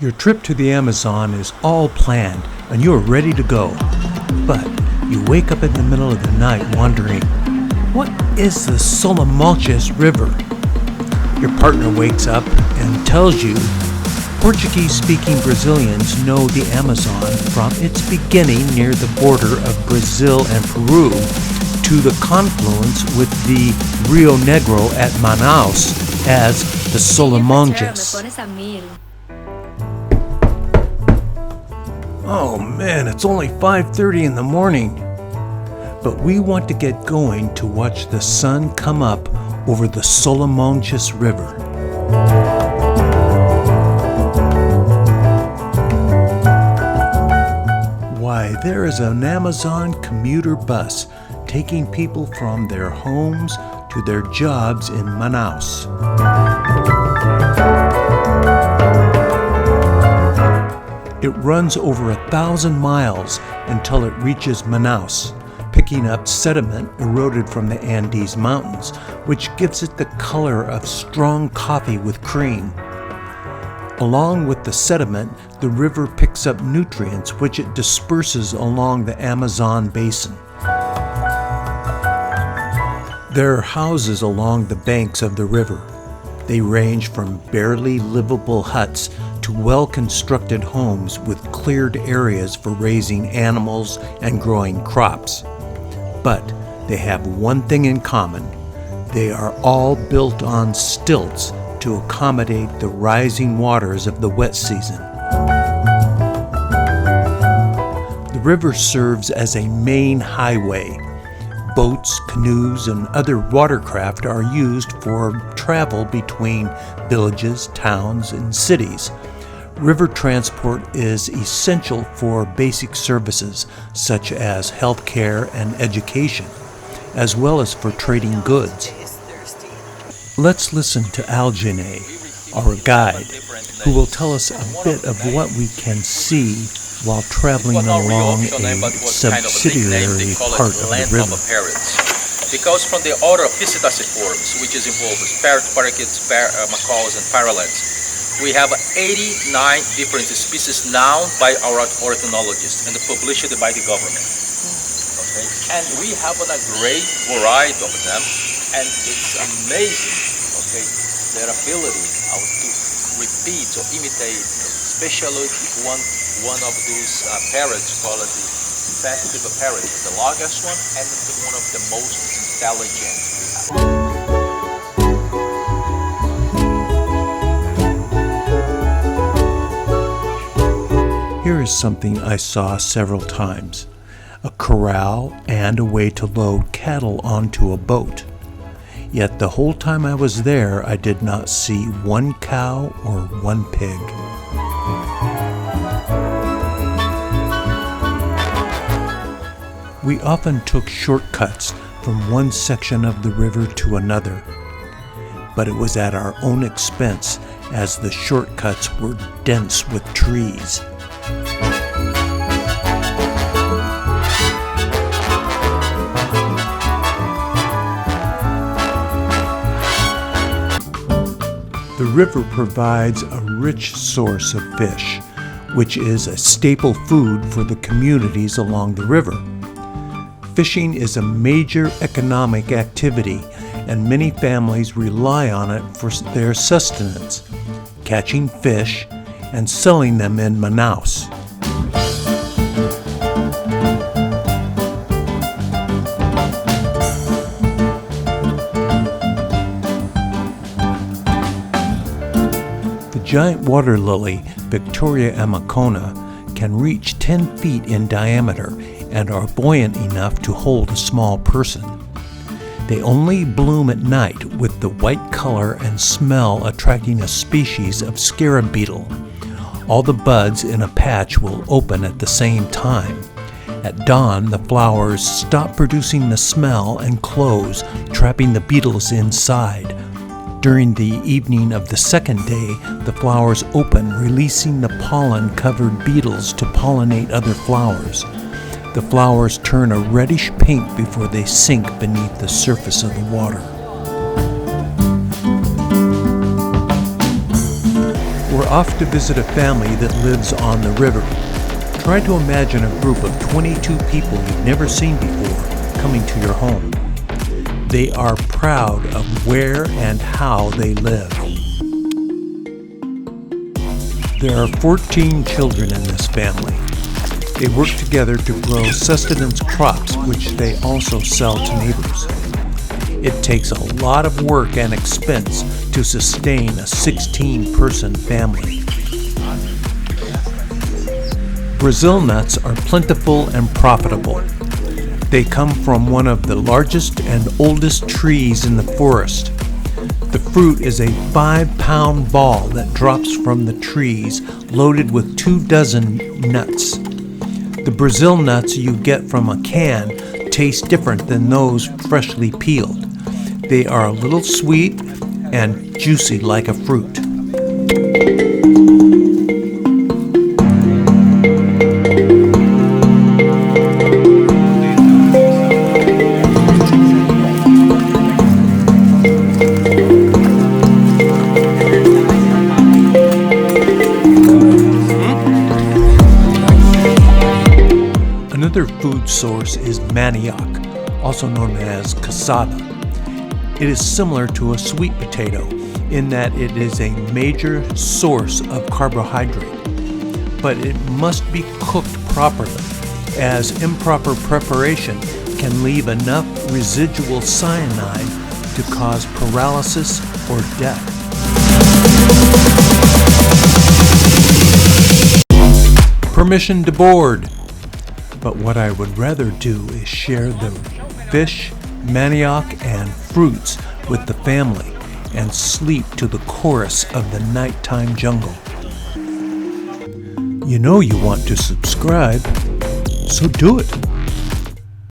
Your trip to the Amazon is all planned and you are ready to go. But you wake up in the middle of the night wondering, what is the Solimoes River? Your partner wakes up and tells you Portuguese-speaking Brazilians know the Amazon from its beginning near the border of Brazil and Peru to the confluence with the Rio Negro at Manaus as the Solimoes. Oh man, it's only 5:30 in the morning. But we want to get going to watch the sun come up over the Solimoes River. Why, there is an Amazon commuter bus taking people from their homes to their jobs in Manaus. It runs over 1,000 miles until it reaches Manaus, picking up sediment eroded from the Andes Mountains, which gives it the color of strong coffee with cream. Along with the sediment, the river picks up nutrients which it disperses along the Amazon basin. There are houses along the banks of the river. They range from barely livable huts to well-constructed homes with cleared areas for raising animals and growing crops. But they have one thing in common. They are all built on stilts to accommodate the rising waters of the wet season. The river serves as a main highway. Boats, canoes, and other watercraft are used for travel between villages, towns, and cities. River transport is essential for basic services such as healthcare and education, as well as for trading goods. Let's listen to Aljane, our guide, who will tell us a bit of what we can see while traveling along a subsidiary part of the river. Because from the order of Phycetaciformes, which is involved with parrots, parakeets, macaws, and parrotlets, we have 89 different species known by our ornithologists and published by the government. Okay? And we have a great variety of them, and it's amazing, okay, their ability to repeat or imitate, especially one of those parrots called the festive parrot, the largest one, and one of the most intelligent we have. Here is something I saw several times: a corral and a way to load cattle onto a boat. Yet the whole time I was there, I did not see one cow or one pig. We often took shortcuts from one section of the river to another, but it was at our own expense as the shortcuts were dense with trees. The river provides a rich source of fish, which is a staple food for the communities along the river. Fishing is a major economic activity, and many families rely on it for their sustenance, catching fish and selling them in Manaus. The giant water lily, Victoria amacona, can reach 10 feet in diameter and are buoyant enough to hold a small person. They only bloom at night, with the white color and smell attracting a species of scarab beetle. All the buds in a patch will open at the same time. At dawn, the flowers stop producing the smell and close, trapping the beetles inside. During the evening of the second day, the flowers open, releasing the pollen-covered beetles to pollinate other flowers. The flowers turn a reddish pink before they sink beneath the surface of the water. We're off to visit a family that lives on the river. Try to imagine a group of 22 people you've never seen before coming to your home. They are proud of where and how they live. There are 14 children in this family. They work together to grow sustenance crops, which they also sell to neighbors. It takes a lot of work and expense to sustain a 16-person family. Brazil nuts are plentiful and profitable. They come from one of the largest and oldest trees in the forest. The fruit is a 5-pound ball that drops from the trees, loaded with 24 nuts. The Brazil nuts you get from a can taste different than those freshly peeled. They are a little sweet and juicy like a fruit. Another food source is manioc, also known as cassava. It is similar to a sweet potato in that it is a major source of carbohydrate, but it must be cooked properly, as improper preparation can leave enough residual cyanide to cause paralysis or death. Permission to board. But what I would rather do is share the fish, manioc, and fruits with the family and sleep to the chorus of the nighttime jungle. You know you want to subscribe, so do it.